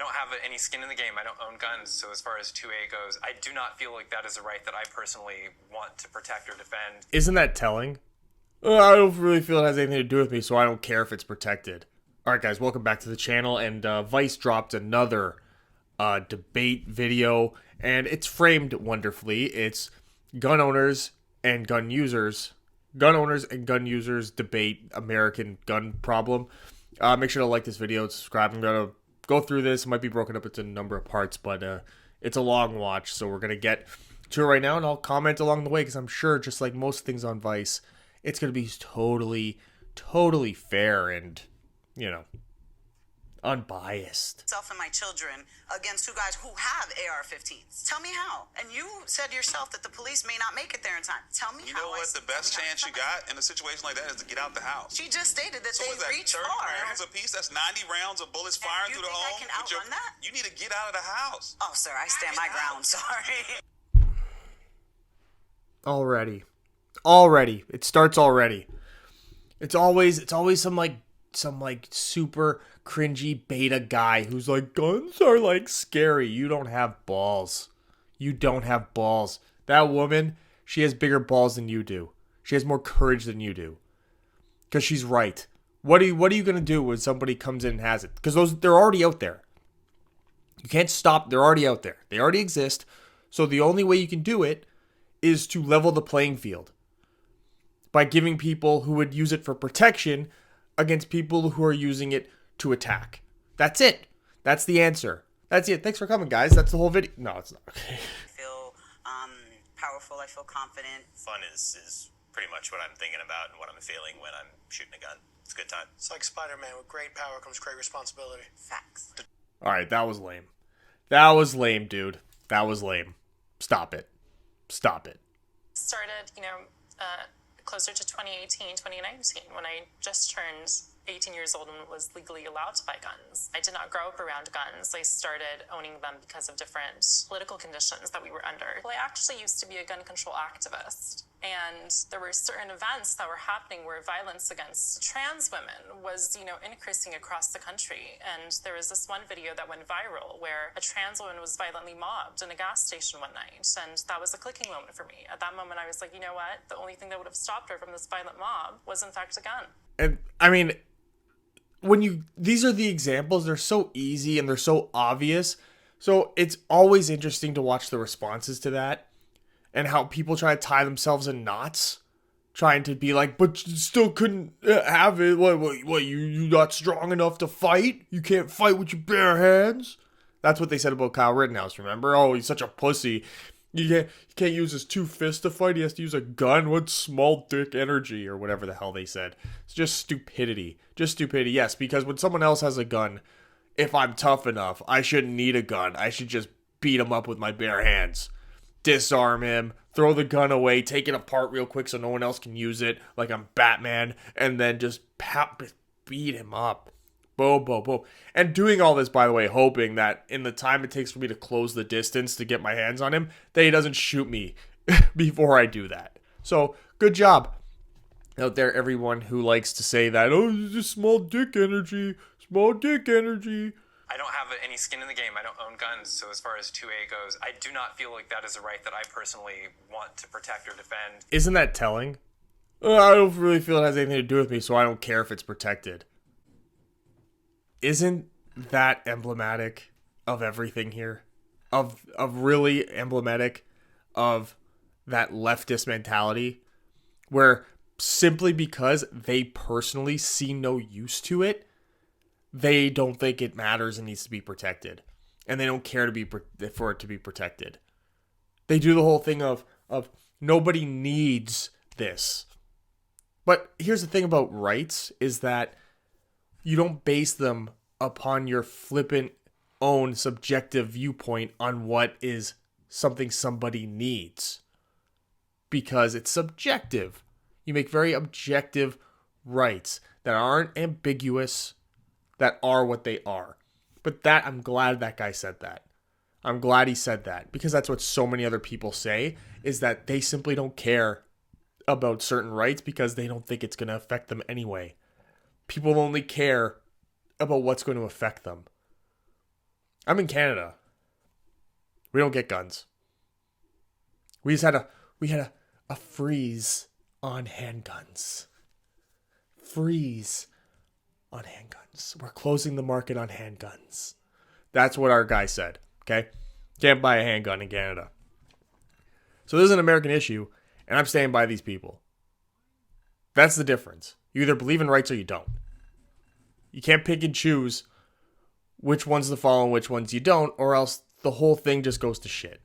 don't have any skin in the game. I don't own guns, so as far as 2A goes, I do not feel like that is a right that I personally want to protect or defend. Isn't that telling? I don't really feel it has anything to do with me, so I don't care if it's protected. Alright guys, welcome back to the channel, and Vice dropped another debate video, and it's framed wonderfully. It's gun owners and gun users debate American gun problem. Make sure to like this video and subscribe. I'm going to go through this. It might be broken up into a number of parts, but it's a long watch, so we're going to get to it right now, and I'll comment along the way, because I'm sure, just like most things on Vice, it's going to be totally fair and, you know, unbiased. Myself and my children against two guys who have AR-15s. Tell me how. And you said yourself that the police may not make it there in time. Tell me how. You know what? The best chance you got in a situation like that is to get out the house. She just stated that So they is that reach 30 far. rounds a piece? That's 90 rounds of bullets firing through the home. You think I can outrun that? You need to get out of the house. Oh, sir, I stand my ground. Sorry. Already. It starts already. It's always some super cringy beta guy who's like, guns are like scary. You don't have balls. That woman, she has bigger balls than you do. She has more courage than you do. Because she's right. What are you gonna do when somebody comes in and has it? Because they're already out there. You can't stop. They're already out there. They already exist. So the only way you can do it is to level the playing field by giving people who would use it for protection against people who are using it to attack. That's it. That's the answer. That's it. Thanks for coming, guys. That's the whole video. No, it's not. Okay. I feel powerful. I feel confident. Fun is pretty much what I'm thinking about and what I'm feeling when I'm shooting a gun. It's a good time. It's like Spider-Man. With great power comes great responsibility. Facts. All right, that was lame. That was lame, dude. That was lame. Stop it. Started, closer to 2018, 2019, when I just turned 18 years old and was legally allowed to buy guns. I did not grow up around guns. I started owning them because of different political conditions that we were under. Well, I actually used to be a gun control activist, and there were certain events that were happening where violence against trans women was, increasing across the country. And there was this one video that went viral where a trans woman was violently mobbed in a gas station one night, and that was a clicking moment for me. At that moment, I was like, you know what? The only thing that would have stopped her from this violent mob was, in fact, a gun. And, I mean, these are the examples, they're so easy and they're so obvious. So it's always interesting to watch the responses to that and how people try to tie themselves in knots, trying to be like, but you still couldn't have it. What, you not strong enough to fight? You can't fight with your bare hands? That's what they said about Kyle Rittenhouse, remember? Oh, he's such a pussy. He can't use his two fists to fight. He has to use a gun. What small dick energy, or whatever the hell they said. It's just stupidity. Yes, because when someone else has a gun, if I'm tough enough, I shouldn't need a gun. I should just beat him up with my bare hands. Disarm him, throw the gun away, take it apart real quick so no one else can use it, like I'm Batman, and then just beat him up. Boom. And doing all this, by the way, hoping that in the time it takes for me to close the distance to get my hands on him, that he doesn't shoot me before I do that. So, good job out there, everyone who likes to say that, oh, it's just small dick energy. I don't have any skin in the game. I don't own guns, so as far as 2A goes, I do not feel like that is a right that I personally want to protect or defend. Isn't that telling? I don't really feel it has anything to do with me, so I don't care if it's protected. Isn't that emblematic of everything here? Of really emblematic of that leftist mentality, where simply because they personally see no use to it, they don't think it matters and needs to be protected, and they don't care for it to be protected. They do the whole thing of nobody needs this. But here's the thing about rights is that you don't base them upon your flippant own subjective viewpoint on what is something somebody needs, because it's subjective. You make very objective rights that aren't ambiguous, that are what they are. But I'm glad that guy said that. I'm glad he said that, because that's what so many other people say, is that they simply don't care about certain rights because they don't think it's going to affect them anyway. People only care about what's going to affect them. I'm in Canada. We don't get guns. We had a freeze on handguns. Freeze on handguns. We're closing the market on handguns. That's what our guy said. Okay? Can't buy a handgun in Canada. So this is an American issue, and I'm standing by these people. That's the difference. You either believe in rights or you don't. You can't pick and choose which ones to follow and which ones you don't, or else the whole thing just goes to shit.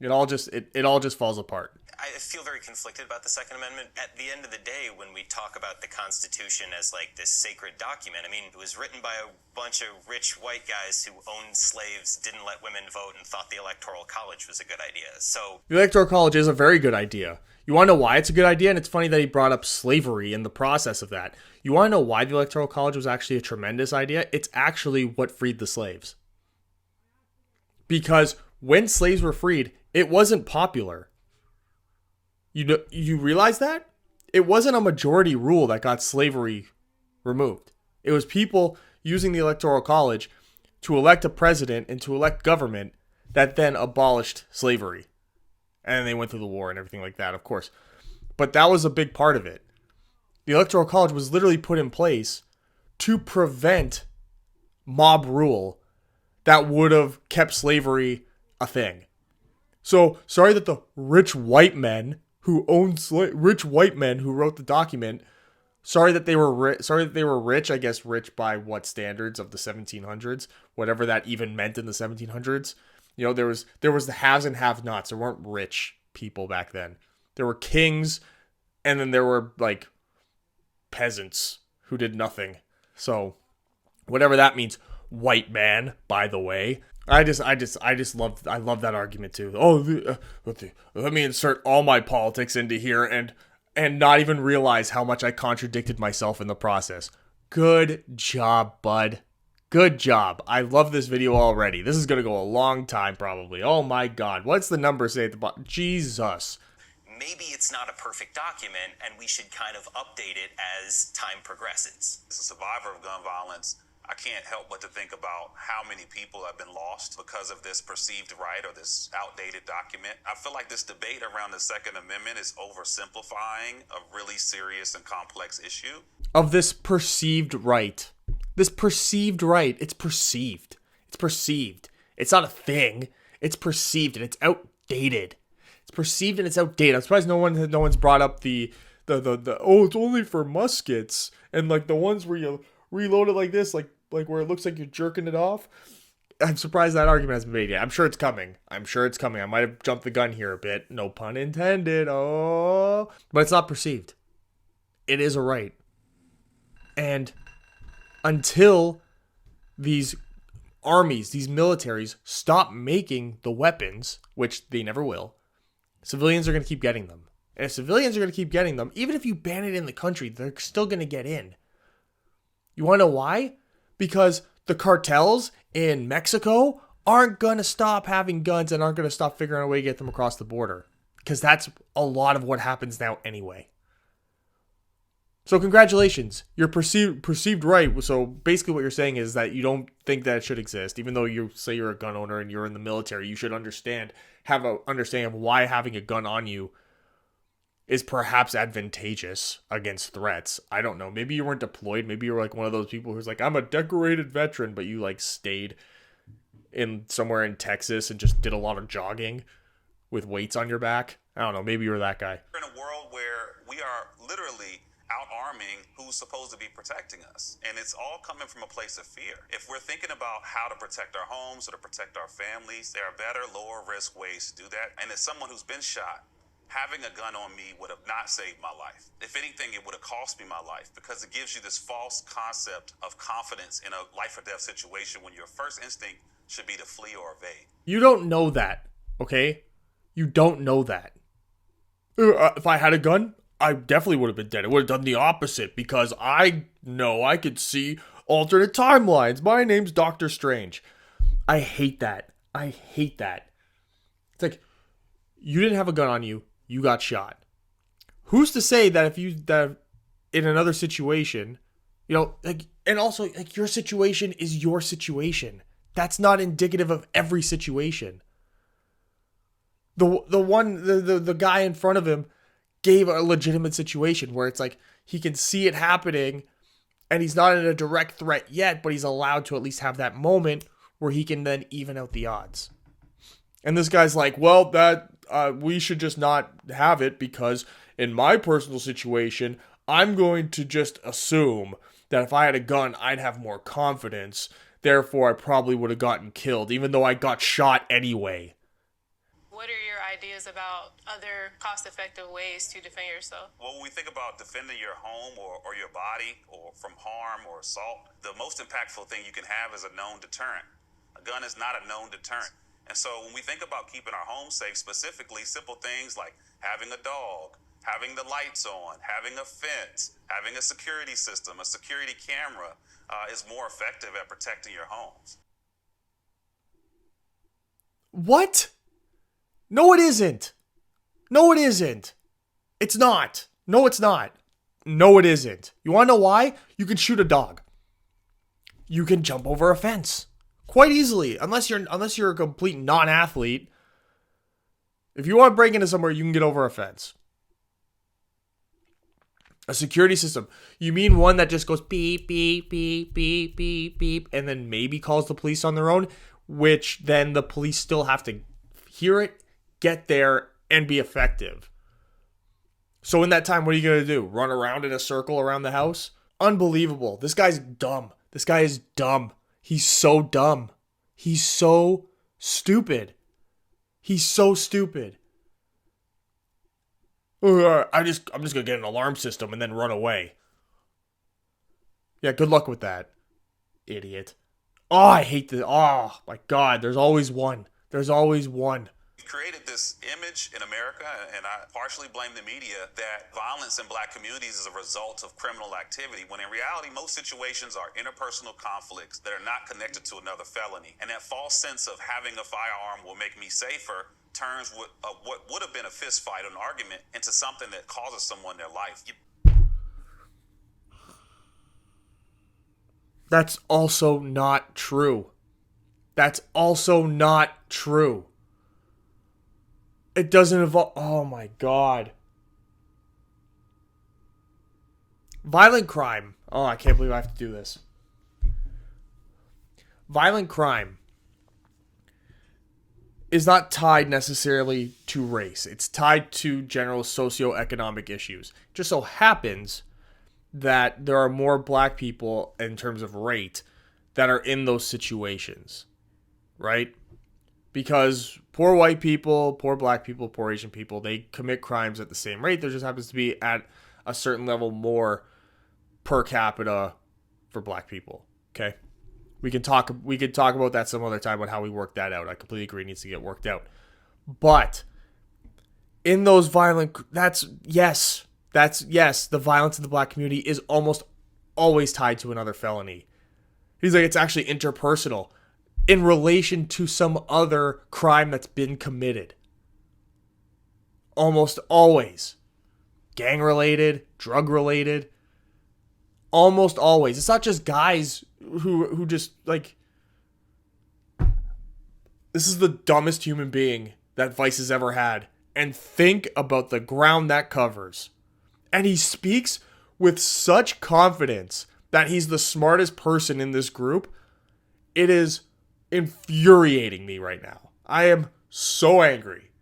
It all just falls apart. I feel very conflicted about the Second Amendment. At the end of the day, when we talk about the Constitution as like this sacred document, I mean, it was written by a bunch of rich white guys who owned slaves, didn't let women vote, and thought the Electoral College was a good idea. So the Electoral College is a very good idea. You want to know why it's a good idea? And it's funny that he brought up slavery in the process of that. You want to know why the Electoral College was actually a tremendous idea? It's actually what freed the slaves. Because when slaves were freed, it wasn't popular. You realize that? It wasn't a majority rule that got slavery removed. It was people using the Electoral College to elect a president and to elect government that then abolished slavery. And they went through the war and everything like that, of course. But that was a big part of it. The Electoral College was literally put in place to prevent mob rule that would have kept slavery a thing. So, sorry that the rich white men who owned rich white men who wrote the document, sorry that they were rich, I guess rich by what standards of the 1700s, whatever that even meant in the 1700s. You know, there was the haves and have-nots. There weren't rich people back then. There were kings, and then there were like peasants who did nothing. So, whatever that means, white man, by the way. I love that argument too. Oh, let me insert all my politics into here and not even realize how much I contradicted myself in the process. Good job, bud. Good job. I love this video already. This is going to go a long time probably. Oh my God. What's the number say at the bottom? Jesus. maybe it's not a perfect document, and we should kind of update it as time progresses. As a survivor of gun violence, I can't help but to think about how many people have been lost because of this perceived right or this outdated document. I feel like this debate around the Second Amendment is oversimplifying a really serious and complex issue. Of this perceived right. This perceived right. It's perceived. It's perceived. It's not a thing. It's perceived, and it's outdated. It's perceived and it's outdated. I'm surprised no one's brought up the oh, it's only for muskets, and like the ones where you reload it like this, like where it looks like you're jerking it off. I'm surprised that argument hasn't been made yet. I'm sure it's coming. I might have jumped the gun here a bit. No pun intended. Oh, but it's not perceived. It is a right. And until these armies, these militaries stop making the weapons, which they never will, civilians are going to keep getting them. And if civilians are going to keep getting them, even if you ban it in the country, they're still going to get in. You want to know why? Because the cartels in Mexico aren't going to stop having guns and aren't going to stop figuring out a way to get them across the border. Because that's a lot of what happens now anyway. So congratulations, you're perceived right. So basically what you're saying is that you don't think that it should exist. Even though you say you're a gun owner and you're in the military, you should have an understanding of why having a gun on you is perhaps advantageous against threats. I don't know. Maybe you weren't deployed. Maybe you're like one of those people who's like, I'm a decorated veteran, but you like stayed in somewhere in Texas and just did a lot of jogging with weights on your back. I don't know. Maybe you're that guy. We're in a world where we are literally out-arming who's supposed to be protecting us. And it's all coming from a place of fear. If we're thinking about how to protect our homes or to protect our families, there are better, lower risk ways to do that. And as someone who's been shot, having a gun on me would have not saved my life. If anything, it would have cost me my life, because it gives you this false concept of confidence in a life or death situation when your first instinct should be to flee or evade. You don't know that, okay? You don't know that. If I had a gun, I definitely would have been dead. I would have done the opposite, because I know I could see alternate timelines. My name's Doctor Strange. I hate that. I hate that. It's like, you didn't have a gun on you. You got shot. Who's to say that if you in another situation You know, like, and also, like, your situation is your situation. That's not indicative of every situation. The guy in front of him gave a legitimate situation where it's like he can see it happening and he's not in a direct threat yet, but he's allowed to at least have that moment where he can then even out the odds. And this guy's like, well, that we should just not have it because in my personal situation, I'm going to just assume that if I had a gun, I'd have more confidence. Therefore, I probably would have gotten killed, even though I got shot anyway. What are your ideas about other cost-effective ways to defend yourself? Well, when we think about defending your home or your body or from harm or assault, the most impactful thing you can have is a known deterrent. A gun is not a known deterrent. And so when we think about keeping our home safe, specifically simple things like having a dog, having the lights on, having a fence, having a security system, a security camera is more effective at protecting your homes. What? No, it isn't. No, it isn't. It's not. No, it's not. No, it isn't. You want to know why? You can shoot a dog. You can jump over a fence quite easily, unless you're a complete non-athlete. If you want to break into somewhere, you can get over a fence. A security system. You mean one that just goes beep, beep, beep, beep, beep, beep, and then maybe calls the police on their own, which then the police still have to hear it, get there, and be effective. So in that time, what are you going to do? Run around in a circle around the house? Unbelievable. This guy's dumb. This guy is dumb. He's so dumb. He's so stupid. He's so stupid. I'm just going to get an alarm system and then run away. Yeah, good luck with that, idiot. Oh, I hate this. Oh, my God. There's always one. There's always one. We created this image in America, and I partially blame the media, that violence in black communities is a result of criminal activity, when in reality, most situations are interpersonal conflicts that are not connected to another felony. And that false sense of having a firearm will make me safer turns what would have been a fist fight, an argument, into something that causes someone their life. That's also not true. That's also not true. It doesn't involve... Oh my God. Violent crime. Oh, I can't believe I have to do this. Violent crime is not tied necessarily to race. It's tied to general socioeconomic issues. It just so happens that there are more black people in terms of rate that are in those situations, right? Because poor white people, poor black people, poor Asian people, they commit crimes at the same rate. There just happens to be at a certain level more per capita for black people, okay? We can talk about that some other time, about how we work that out. I completely agree, it needs to get worked out. But in those violent, yes, the violence in the black community is almost always tied to another felony. He's like, it's actually interpersonal in relation to some other crime that's been committed. Almost always. Gang related, drug related. Almost always. It's not just guys who just, like... This is the dumbest human being that Vice has ever had. And think about the ground that covers. And he speaks with such confidence that he's the smartest person in this group. It is infuriating me right now. I am so angry.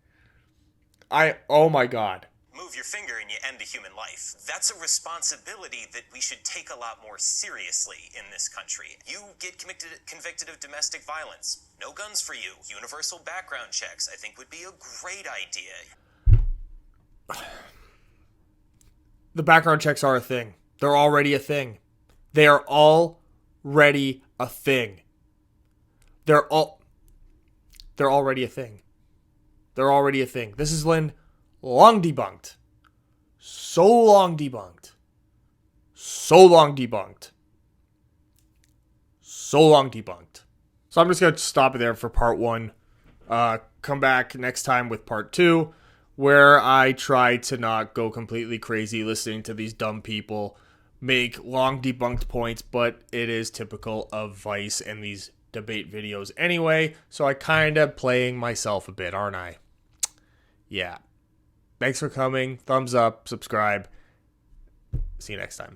Oh my God. Move your finger and you end a human life. That's a responsibility that we should take a lot more seriously in this country. You get convicted of domestic violence. No guns for you. Universal background checks, I think, would be a great idea. The background checks are a thing. They're already a thing. They are already a thing. They're already a thing. They're already a thing. This is long debunked. So long debunked. So long debunked. So long debunked. So I'm just going to stop it there for part 1. Come back next time with part 2, where I try to not go completely crazy listening to these dumb people make long debunked points, but it is typical of Vice and these debate videos anyway, so I kind of playing myself a bit, aren't I? Yeah. Thanks for coming. Thumbs up, subscribe. See you next time.